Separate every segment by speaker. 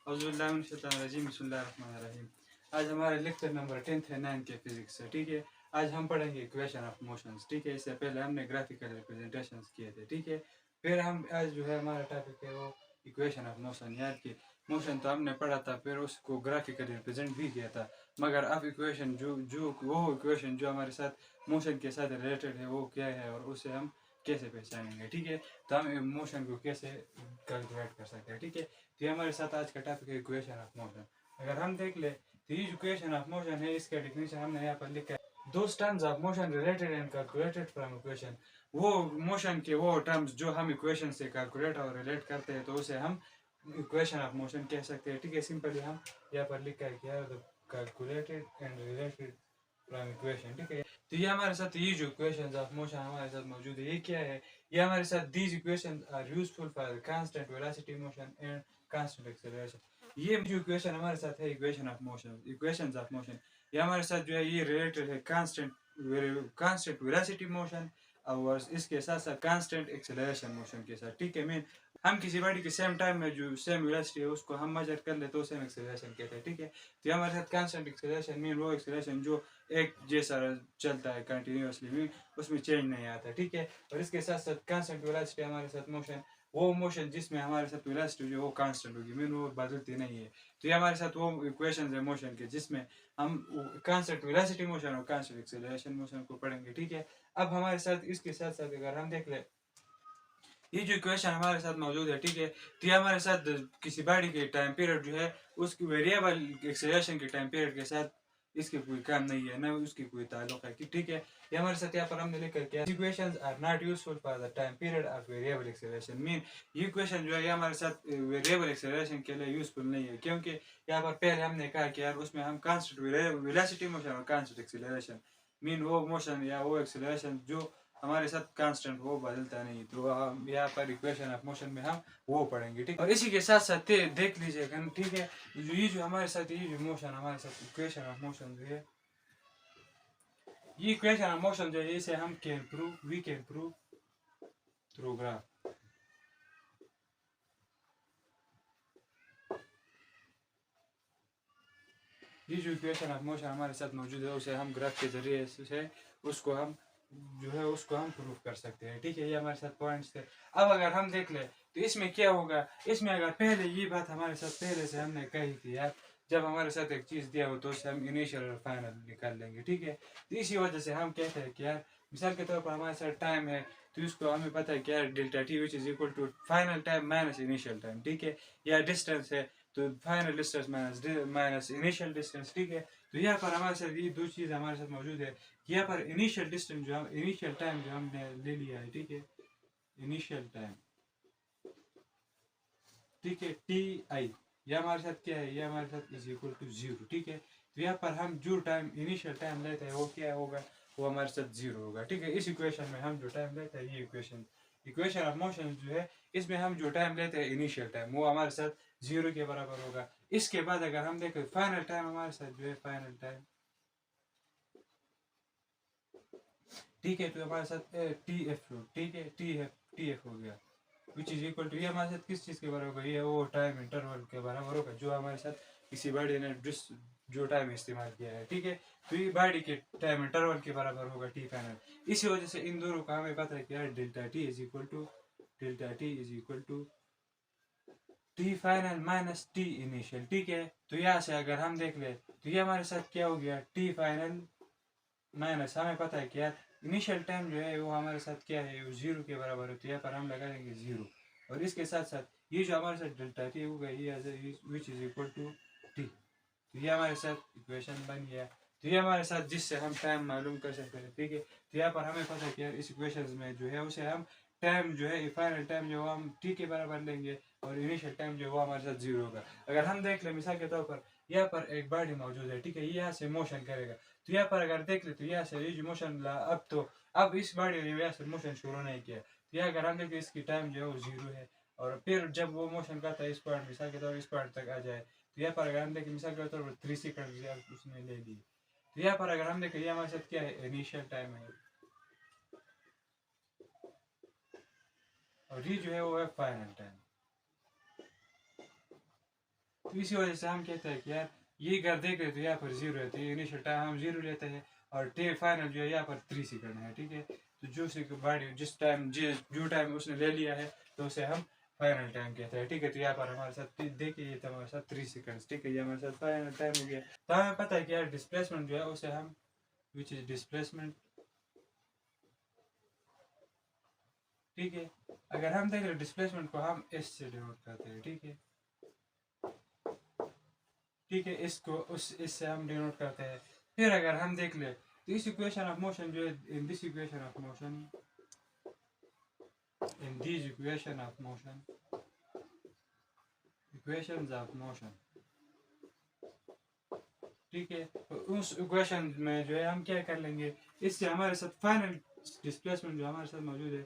Speaker 1: बिस्मिल्लाहिर्रहमानिर्रहीम। आज हमारा लेक्चर नंबर 10th है 9 के फिजिक्स से। ठीक है, आज हम पढ़ेंगे इक्वेशन ऑफ मोशंस। ठीक है, इससे पहले हमने ग्राफिकल रिप्रेजेंटेशंस किए थे। ठीक है, फिर हम आज जो है हमारा टॉपिक है वो इक्वेशन ऑफ मोशन। याद कि मोशन तो हमने पढ़ा था, फिर उसको ग्राफिकल रिप्रेजेंट भी किया था, मगर अब इक्वेशन जो जो वो इक्वेशन जो हमारे साथ मोशन के साथ रिलेटेड है वो क्या है और उसे हम कैसे पहचानेंगे। ठीक है, तो हम मोशन को कैसे कैलकुलेट कर सकते हैं। ठीक है, तो ये हमारे साथ आज का टॉपिक है इक्वेशन ऑफ मोशन। अगर हम देख ले तो ये इक्वेशन ऑफ मोशन है, इसका डिफिनेशन हमने यहाँ पर लिखा है। दो terms of motion related and calculated from equation. वो मोशन के वो टर्म्स जो हम इक्वेशन से कैलकुलेट और रिलेट करते हैं तो उसे हम इक्वेशन ऑफ मोशन कह सकते हैं। ठीक है, सिंपली हम यहाँ पर लिखा है क्या calculated and related from equation. ठीक है, तो ये हमारे साथ ये जो इक्वेशंस ऑफ मोशन हमारे साथ मौजूद है, ये क्या है, ये हमारे साथ these equations are useful for constant velocity motion and constant acceleration. ये जो इक्वेशन हमारे साथ है equation of motion, equations of motion, ये हमारे साथ जो है ये रिलेटेड है कांस्टेंट वेलोसिटी मोशन और इसके साथ साथ कांस्टेंट एक्सेलरेशन मोशन के साथ। ठीक है, मीन हम किसी बॉडी के सेम टाइम में जो सेम वेलोसिटी है उसको हम मेजर कर ले तो सेम एक्सेलरेशन कहते हैं। ठीक है, तो हमारे साथ कांस्टेंट एक्सेलरेशन मीन वो एक्सेलरेशन जो एक जैसा चलता है कंटिन्यूसली, मीन उसमें चेंज नहीं आता। ठीक है, और इसके साथ साथ कांस्टेंट वेलोसिटी हमारे साथ मोशन, वो मोशन जिसमें हमारे साथ वेलोसिटी जो वो कांस्टेंट होगी, मीन वो बदलती नहीं है। तो ये हमारे साथ वो इक्वेशन है मोशन के जिसमें हम कांस्टेंट वेलोसिटी मोशन और कांस्टेंट एक्सेलरेशन मोशन को पढ़ेंगे। ठीक है, अब हमारे साथ इसके साथ साथ अगर हम देख ले ये जो इक्वेशन हमारे साथ मौजूद है। ठीक है, तो ये हमारे साथ किसी बॉडी के टाइम पीरियड जो है उसकी वेरिएबल एक्सेलरेशन के टाइम पीरियड के साथ इसके कोई काम नहीं है, ना उसकी कोई ताल्लुक है। ठीक है, ये हमारे साथ यहाँ पर हमने लिखा क्या, equations are not useful for the time period of variable acceleration. Mean ये इक्वेशन जो है ये हमारे साथ वेरिएबल एक्सेलरेशन के लिए यूजफुल नहीं है, क्योंकि यहाँ पर पहले हमने कहा कि यार उसमें हम कांस्टेंट वेलोसिटी मोशन और कांस्टेंट एक्सेलरेशन, मीन वो मोशन या वो एक्सेलरेशन जो हमारे साथ कांस्टेंट वो बदलता नहीं, तो हम यहाँ पर इक्वेशन ऑफ मोशन में हम वो पढ़ेंगे। ठीक, और इसी के साथ साथ देख लीजिएगा। ठीक है, ये जो हमारे साथ ये जो मोशन हमारे साथ इक्वेशन ऑफ मोशन जो है, ये इक्वेशन ऑफ मोशन जो है इसे हम we can prove through graph. ये जो इक्वेशन ऑफ मोशन हमारे साथ मौजूद है उसे हम ग्राफ के जरिए से उसको हम जो है उसको हम प्रूव कर सकते हैं। ठीक है, ये हमारे साथ पॉइंट्स थे। अब अगर हम देख ले तो इसमें क्या होगा, इसमें अगर पहले ये बात हमारे साथ पहले से हमने कही थी यार, जब हमारे साथ एक चीज़ दिया हो तो उससे हम इनिशियल और फाइनल निकाल लेंगे। ठीक है, तो इसी वजह से हम कहते हैं कि यार मिसाल के तौर पर हमारे साथ टाइम है तो इसको हमें पता है कि यार delta T which is equal to final time minus initial time. ठीक है, या डिस्टेंस है तो final distance minus initial distance. ठीक है, तो यहाँ पर हमारे साथ ये दो चीज़ हमारे साथ मौजूद है। यहाँ पर इनिशियल डिस्टेंस जो हम इनिशियल टाइम जो हमने ले लिया है, ठीक है, इनिशियल टाइम, ठीक है, टी आई, ये हमारे साथ क्या है, ये हमारे साथ इज इक्वल टू जीरो। ठीक है, तो यहाँ पर हम जो टाइम इनिशियल टाइम लेते हैं वो क्या होगा, वो हमारे साथ जीरो होगा। ठीक है, इस इक्वेशन में हम जो टाइम लेते हैं ये इक्वेशन ऑफ मोशन जो है इसमें हम जो टाइम लेते हैं इनिशियल टाइम वो हमारे साथ जीरो के बराबर होगा। इसके बाद अगर हम देखें फाइनल टाइम हमारे साथ जो है फाइनल टाइम, ठीक है, तो हमारे साथ टी एफ, ठीक है, टी एफ हो गया विच इज इक्वल टू, ये हमारे साथ किस चीज़ के बराबर होगा, ये वो टाइम इंटरवल के बराबर होगा जो हमारे साथ किसी बॉडी ने जो टाइम इस्तेमाल किया है। ठीक है, तो ये बॉडी के टाइम इंटरवल के बराबर होगा टी फाइनल। इसी वजह से इन दोनों का हमें पता है कि यार delta T is equal to T final minus T initial. ठीक है, तो यहाँ से अगर हम देख ले तो ये हमारे साथ क्या हो गया, टी फाइनल माइनस, हमें पता है कि यार इनिशियल टाइम जो है वो हमारे साथ क्या है, वो जीरो के बराबर है, तो यहाँ पर हम लगा देंगे जीरो। और इसके साथ साथ ये जो हमारे साथ डेल्टा टी होगा ये which is equal to T, तो ये हमारे साथ इक्वेशन बन गया। तो ये हमारे साथ जिससे हम टाइम मालूम कर सकते हैं। ठीक है, तो यहाँ पर हमें पता है कि यार इस इक्वेशन में जो है उसे हम टाइम जो है फाइनल टाइम जो हम टी के बराबर लेंगे और इनिशियल टाइम जो है वो हमारे साथ जीरो होगा। अगर हम देख ले मिसाल के तौर पर यहाँ पर एक बॉडी मौजूद है, ठीक है, ये यहाँ से मोशन करेगा, तो यहाँ पर अगर देख ले तो यहाँ से ये जो मोशन अब तो अब इस बॉडी ने यहाँ से मोशन शुरू नहीं किया, तो यहाँ अगर हम देखें इसकी टाइम जो है वो जीरो है। और फिर जब वो मोशन करता है इस पॉइंट मिसाल के तौर इस पॉइंट तक आ जाए, तो यहाँ पर अगर हम देखें मिसाल के तौर पर 3 सेकंड उसने ले ली, तो यहाँ पर अगर हम देखें ये हमारे साथ क्या है, इनिशियल टाइम है और ये जो है वो है फाइनल टाइम। तो इसी वजह से हम कहते हैं कि यार ये अगर देख रहे तो यहाँ पर 0 है, तो ये इनिशियल टाइम हम 0 लेते हैं और फाइनल जो है यहाँ पर 3 सेकंड है, ठीक है। तो जो बॉडी जिस टाइम जो टाइम उसने ले लिया है तो उसे हम फाइनल टाइम कहते हैं, ठीक है। तो यहाँ पर हमारे साथ देखिए ये हमारे साथ 3 सेकंड्स, ठीक है, ये हमारे साथ फाइनल टाइम हो गया। तो हमें पता है कि यार डिस्प्लेसमेंट जो है उसे हम विच इज डिस्प्लेसमेंट, ठीक है। अगर हम देख रहे डिस्प्लेसमेंट को हम एस से डिनोट करते हैं, ठीक है, ठीक है, इसको इससे हम डिनोट करते हैं। फिर अगर हम देख ले तो इस इक्वेशन ऑफ मोशन जो है in this equation of motion, in these equation of motion, equations of motion, ठीक है। तो उस इक्वेशन में जो है हम क्या कर लेंगे, इससे हमारे साथ फाइनल डिस्प्लेसमेंट जो हमारे साथ मौजूद है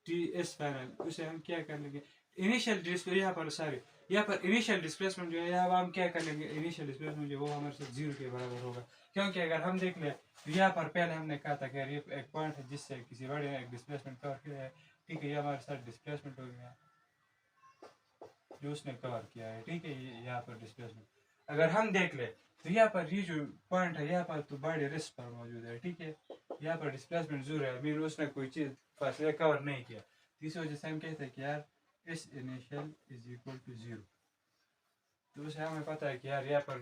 Speaker 1: टी एस फाइनल, उसे हम क्या कर लेंगे इनिशियल डिस्प्ले यहाँ पर सॉरी यहाँ पर इनिशियल डिस्प्लेसमेंट जो है यहाँ हम क्या कर लेंगे इनिशियल डिस्प्लेसमेंट जो वो हमारे साथ 0 के बराबर होगा। क्योंकि अगर हम देख ले तो यहाँ पर पहले हमने कहा था कि यार ये एक पॉइंट है जिससे किसी बड़े ने एक डिस्प्लेसमेंट कवर किया है, ठीक है, ये हमारे साथ डिस्प्लेसमेंट हो गया जो उसने कवर किया है, ठीक है, ये यहाँ पर डिस्प्लेसमेंट। अगर हम देख ले तो यहाँ पर ये जो पॉइंट है यहाँ पर तो बॉडी रेस्ट पर मौजूद है, ठीक है, यहाँ पर डिस्प्लेसमेंट 0 है, मीन उसने कोई चीज़ फासले कवर नहीं किया। इस वजह से हम कहते हैं कि यार इस इनिशियल इज इक्वल टू 0। तो उसे हमें पता है कि यार यहाँ पर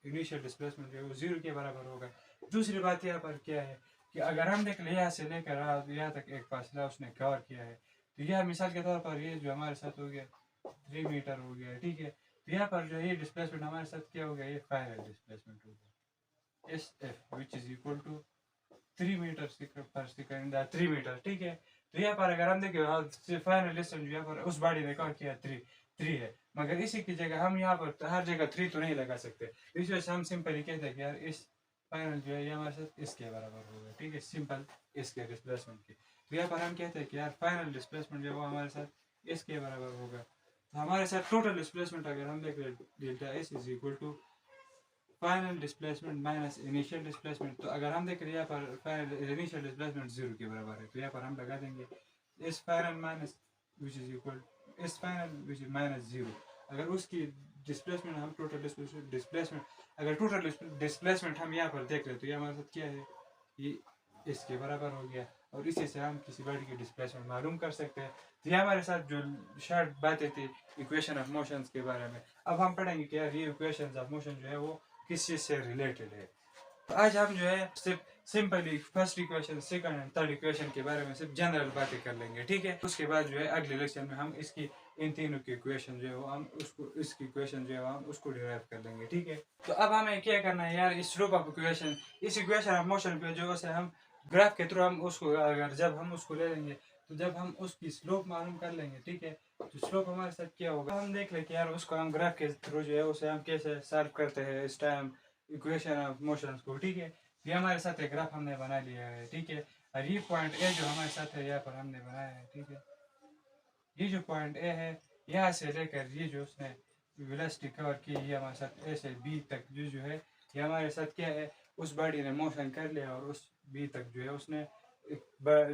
Speaker 1: इनिशियल डिस्प्लेसमेंट जो है वो 0 के बराबर होगा। दूसरी बात यहाँ पर क्या है कि अगर हम देख ले यहाँ से लेकर यहाँ तक एक फासला उसने कवर किया है, तो यह मिसाल के तौर पर ये जो हमारे साथ हो गया 3 मीटर हो गया, ठीक है। तो यहाँ पर जो ये डिस्प्लेसमेंट हमारे साथ क्या हो गया, ये फाइनल डिस्प्लेसमेंट हो गया S F which is equal to 3 metre per second 3 metre, ठीक है। तो यहाँ पर अगर हम देखें फाइनल डिस्टेंस यहाँ पर उस बॉडी ने कवर किया 3 है, मगर इसी की जगह हम यहाँ पर हर जगह 3 तो नहीं लगा सकते, इस वजह से हम सिंपली कहते हैं कि यार इस फाइनल जो है ये हमारे साथ इसके बराबर होगा, ठीक है, सिंपल इसके डिस्प्लेसमेंट के। तो यहाँ पर हम कहते हैं कि यार फाइनल डिस्प्लेसमेंट जो है वो हमारे साथ इसके बराबर होगा। तो हमारे साथ टोटल डिस्प्लेसमेंट अगर हम देख रहे delta S is equal to final displacement minus initial displacement. तो अगर हम देख रहे हैं यहाँ पर फाइनल इनिशियल डिस्प्लेसमेंट 0 के बराबर है, तो यहाँ पर हम लगा देंगे इस final minus which is equal इस फाइनल विच इज माइनस 0। अगर उसकी डिस्प्लेसमेंट हम टोटल डिस्प्लेसमेंट अगर टोटल डिस्प्लेसमेंट हम यहाँ पर देख रहे हैं तो ये हमारे साथ क्या है, ये इसके बराबर हो गया, और इसी से हम किसी बॉडी की डिस्प्लेसमेंट मालूम कर सकते हैं। तो ये हमारे साथ जो शॉर्ट बातें थी इक्वेशन ऑफ मोशंस के बारे में। अब हम पढ़ेंगे कि यार ये इक्वेशन ऑफ मोशन जो है वो किस चीज़ से रिलेटेड है। तो आज हम जो है सिर्फ simply first equation second and third equation के बारे में सिर्फ जनरल बातें कर लेंगे, ठीक है। उसके बाद जो है अगले लेक्चर में हम इसकी इन तीनों की इक्वेशन जो है वो हम उसको इसकी इक्वेशन जो है हम उसको डिराइव कर लेंगे, ठीक है। तो अब हमें क्या करना है यार, इस रूप ऑफ इक्वेशन इस इक्वेशन ऑफ मोशन पे जो है हम ग्राफ के थ्रू हम उसको अगर जब हम उसको ले लेंगे तो जब हम उसकी स्लोप मालूम कर लेंगे, ठीक है, तो स्लोप हमारे साथ क्या होगा हम देख लें कि यार उसको हम ग्राफ के थ्रू जो है उसे हम कैसे सॉल्व करते हैं इस टाइम इक्वेशन ऑफ मोशन को, ठीक है। ये हमारे साथ एक ग्राफ हमने बना लिया है, ठीक है, और ये पॉइंट ए जो हमारे साथ है यहाँ पर हमने बनाया है, ठीक है। ये जो पॉइंट ए है यहाँ से लेकर ये जो उसने वेलोसिटी कवर की ये हमारे साथ ए से बी तक जो है ये हमारे साथ क्या है, उस बॉडी ने मोशन कर लिया और उस बी तक जो है उसने एक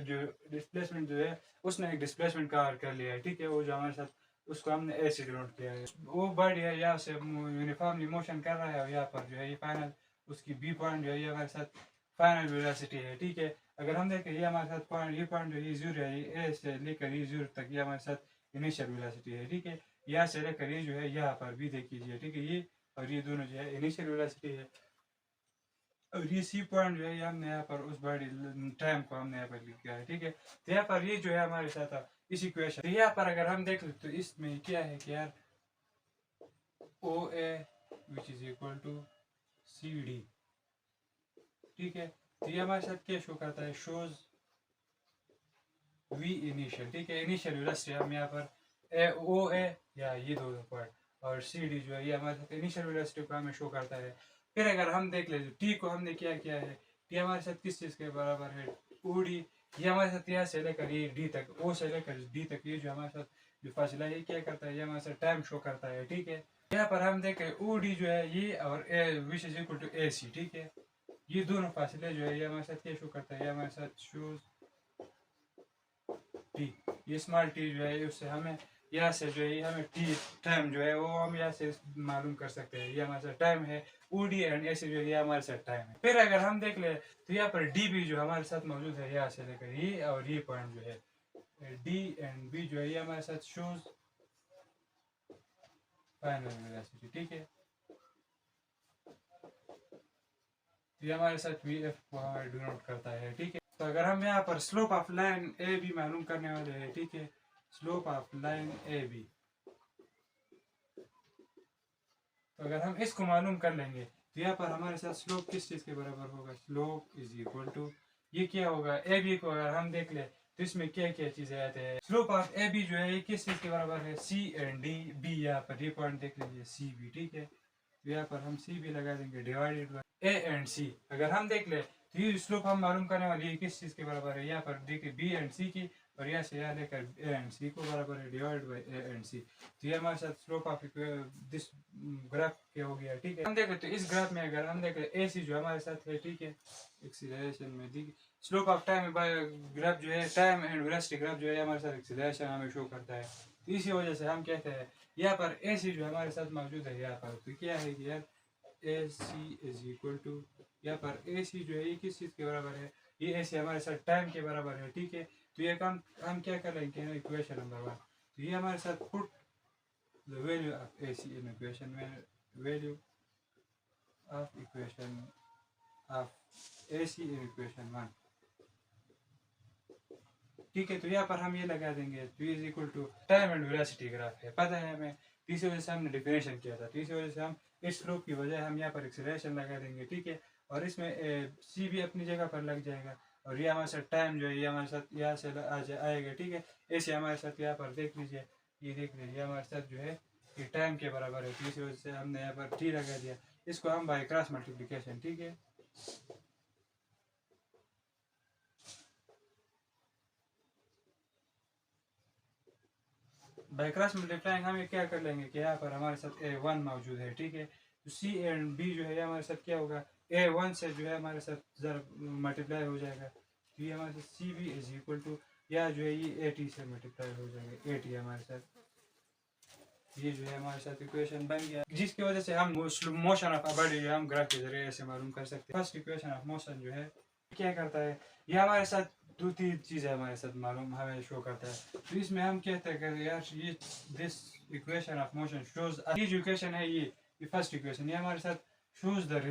Speaker 1: जो डिस्प्लेसमेंट जो है उसने एक डिस्प्लेसमेंट कवर कर लिया है, ठीक है। वो जो हमारे साथ उसको हमने ए से डिनोट किया है, वो बॉडी है यहाँ से यूनिफॉर्मली मोशन कर रहा है और यहाँ पर जो है ये फाइनल उसकी बी पॉइंट जो है ये हमारे साथ फाइनल वेलोसिटी है, ठीक है। अगर हम देखें ये हमारे साथ पॉइंट जो ये 0 है, ये ए से लेकर ये 0 तक ये हमारे साथ इनिशियल वेलोसिटी है, ठीक है। यहाँ से लेकर ये जो है यहाँ पर भी देख लीजिए, ठीक है, ये और ये दोनों जो है इनिशियल वेलोसिटी है, और ये सी पॉइंट जो है हमने यहाँ पर उस बॉडी टाइम को हमने यहाँ पर लिखा है, ठीक है। तो यहाँ पर ये जो है हमारे साथ इस इक्वेशन तो यहाँ पर अगर हम देख ले तो इसमें क्या है कि यार O A which is equal to C D, ठीक है। तो ये हमारे साथ क्या शो करता है, शोज वी इनिशियल, ठीक है, इनिशियल वेलोसिटी हम यहाँ पर ए ओ ए या ये दो पॉइंट और सी डी जो है ये हमारे साथ इनिशियल वेलोसिटी को हमें शो करता है। फिर अगर हम देख ले टी को हमने क्या किया है, टी हमारे साथ किस चीज़ के बराबर है, ओ डी, ये हमारे साथ यहाँ से लेकर ये डी तक, ओ से लेकर डी तक ये जो हमारे साथ जो फासला है ये क्या करता है, ये हमारे साथ टाइम शो करता है, ठीक है। यहाँ पर हम देखें ओ डी जो है ये और ए विच इज इक्वल टू ए सी, ठीक है, ये दोनों फासले जो है ये हमारे साथ क्या शो करता है, ये हमारे साथ शोज टी, ये स्मॉल टी जो है उससे हमें यहाँ से जो है ये हमें टी टाइम जो है वो हम यहाँ से मालूम कर सकते हैं। ये हमारे साथ टाइम है, ओडी एंड ऐसे जो है ये हमारे साथ टाइम है। फिर अगर हम देख ले तो यहाँ पर डी भी जो हमारे साथ मौजूद है, यहाँ से लेकर ये और ये पॉइंट जो है डी एंड बी जो है ये हमारे साथ शोज फाइनल वेलोसिटी, ठीक है। ये हमारे साथ वी एफ को हमारे डिनोट करता है, ठीक है। तो अगर हम यहाँ पर slope of line A B मालूम करने वाले हैं, ठीक है, slope of line A B, तो अगर हम इसको मालूम कर लेंगे तो यहाँ पर हमारे साथ स्लोप किस चीज़ के बराबर होगा, स्लोप इज इक्वल टू ये क्या होगा, ए बी को अगर हम देख ले तो इसमें क्या क्या चीज़ें आते हैं। स्लोप ऑफ ए बी जो है ये किस चीज़ के बराबर है, सी एंड डी बी, यहाँ पर ये पॉइंट देख लीजिए सी बी, ठीक है। तो यहाँ पर हम सी बी लगा देंगे डिवाइडेड बाय ए एंड सी। अगर हम देख ले तो ये स्लोप हम मालूम करने वाले ये किस चीज़ के बराबर है, यहाँ पर देखिए बी एंड सी की, और यहाँ से यहाँ लेकर ए एंड सी को बराबर है डिवाइड बाय ए एंड सी। तो ये हमारे साथ स्लोप ऑफ दिस ग्राफ क्या हो गया, ठीक है। हम देखें तो इस ग्राफ में अगर हम देखें ए सी जो हमारे साथ है, ठीक है, एक्सीलरेशन में the slope of time by graph जो है टाइम एंड वेलोसिटी ग्राफ जो है हमारे साथ एक्सीलरेशन हमें शो करता है। तो इसी वजह से हम कहते हैं यहाँ पर ए सी जो हमारे साथ मौजूद है यहाँ पर, तो क्या है कि यार ए सी इज इक्वल टू, यहाँ पर ए सी जो है ये किस चीज़ के बराबर है, ये ए सी हमारे साथ टाइम के बराबर है, ठीक है। तो ये काम हम क्या कर लेंगे इक्वेशन नंबर 1, तो ये हमारे साथ put the value of A C in equation में, value of equation of A C in equation 1, ठीक है। तो यहाँ पर हम ये लगा देंगे तो is equal to time and velocity graph है, पता है हमें, इसी वजह से हमने डिफिनेशन किया था। तो इसी वजह से हम इस स्लोप की वजह हम यहाँ पर एक्सीलरेशन लगा देंगे, ठीक है। और इसमें सी भी अपनी जगह पर लग जाएगा, और ये हमारे साथ टाइम जो है ये हमारे साथ यहाँ से आएगा, ठीक है। ऐसे हमारे साथ यहाँ पर देख लीजिए, ये देख लीजिए हमारे साथ जो है ये टाइम के बराबर है, तो इसी वजह से हमने यहाँ पर टी लगा दिया, इसको हम बाय क्रॉस मल्टीप्लिकेशन, ठीक है। बाय क्रॉस मल्टीप्लाइंग हम ये क्या कर लेंगे कि यहाँ पर हमारे साथ ए वन मौजूद है, ठीक है। तो सी एंड बी जो है हमारे साथ क्या होगा, ए वन से जो है हमारे साथ जरा मल्टीप्लाई हो जाएगा, तो ये हमारे साथ C B is equal to या जो है ये ए टी से मल्टीप्लाई हो जाएगा, ए टी हमारे साथ, ये जो है हमारे साथ इक्वेशन बन गया, जिसकी वजह से हम मोशन ऑफ बॉडी जो हम ग्राफ के जरिए ऐसे मालूम कर सकते हैं। फर्स्ट इक्वेशन ऑफ मोशन जो है क्या करता है, ये हमारे साथ दो तीन चीज़ें हमारे साथ मालूम हमें शो करता है। तो इसमें हम कहते हैं कि यार ये this equation of motion shows, ये जो इक्वेशन है ये फर्स्ट इक्वेशन, ये हमारे साथ shows the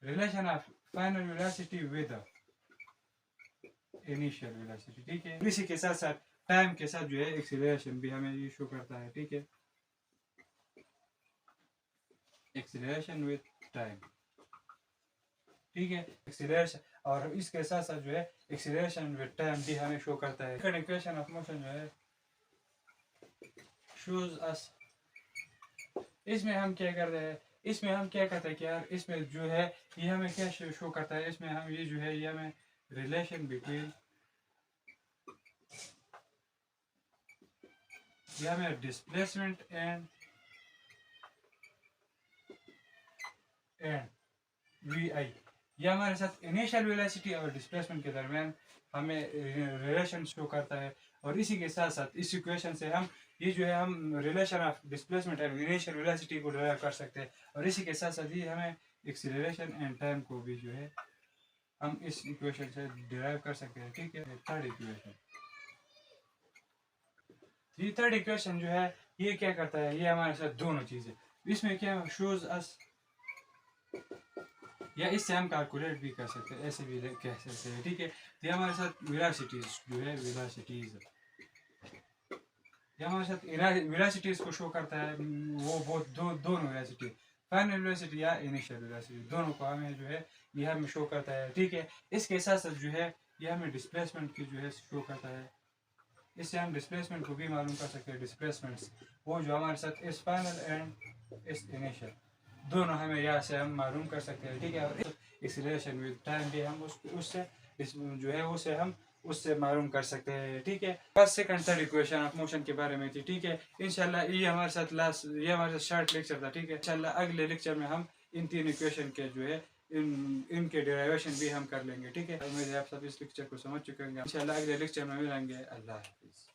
Speaker 1: relation of final velocity with initial velocity, ठीक है। इसी के साथ साथ टाइम के साथ जो है एक्सीलरेशन भी हमें ये शो करता है, ठीक है, एक्सीलरेशन विद टाइम, ठीक है, एक्सीलरेशन, और इसके साथ साथ जो है एक्सीलरेशन विद टाइम भी हमें शो करता है। सेकंड इक्वेशन ऑफ मोशन जो है शोज अस, इसमें हम क्या करते हैं, इसमें हम क्या करते हैं कि यार इसमें जो है ये हमें क्या शो करता है, इसमें हम ये जो है ये हमें रिलेशन बिटवीन, ये हमें डिस्प्लेसमेंट एंड वी आई, ये हमारे साथ इनिशियल वेलोसिटी और डिस्प्लेसमेंट के दरमियान हमें रिलेशन शो करता है। और इसी के साथ साथ इस इक्वेशन से हम ये जो है हम relation of displacement and initial velocity को डिराइव कर सकते हैं, और इसी के साथ साथ ये हमें एक्सीलरेशन एंड टाइम को भी जो है हम इस इक्वेशन से डिराइव कर सकते हैं, ठीक है। थर्ड इक्वेशन, ये थर्ड इक्वेशन जो है ये क्या करता है, ये हमारे साथ दोनों चीज़ें, इसमें क्या शोज अस, या इससे हम कैलकुलेट भी कर सकते हैं, ऐसे भी कह सकते हैं, ठीक है। तो ये हमारे साथ वेलोसिटीज जो है वेलोसिटीज, ये हमारे साथ वेलोसिटीज को शो करता है, वो बहुत दोनों वेलोसिटी, फाइनल वेलोसिटी या इनिशियल वेलोसिटी, दोनों को हमें जो है ये हमें शो करता है, ठीक है। इसके साथ साथ जो है ये हमें डिस्प्लेसमेंट की जो है शो करता है, इससे हम डिस्प्लेसमेंट को भी मालूम कर सकते हैं। डिस्प्लेसमेंट्स वो जो हमारे साथ इस फाइनल एंड इस इनिशियल दोनों हमें यहाँ से हम मालूम कर सकते हैं, ठीक है। और एक्सीलरेशन विद टाइम भी हम उससे जो है उसे हम उससे मालूम कर सकते हैं, ठीक है। First second third equation of motion के बारे में थी, ठीक है। इंशाल्लाह ये हमारे साथ लास्ट, ये हमारे साथ शॉर्ट लेक्चर था, ठीक है। इंशाल्लाह अगले लेक्चर में हम इन तीन इक्वेशन के जो है इनके डेरिवेशन भी हम कर लेंगे। ठीक है, उम्मीद है आप सब इस लेक्चर को समझ चुके होंगे। इंशाल्लाह अगले लेक्चर में मिलेंगे। अल्लाह हाफिज़।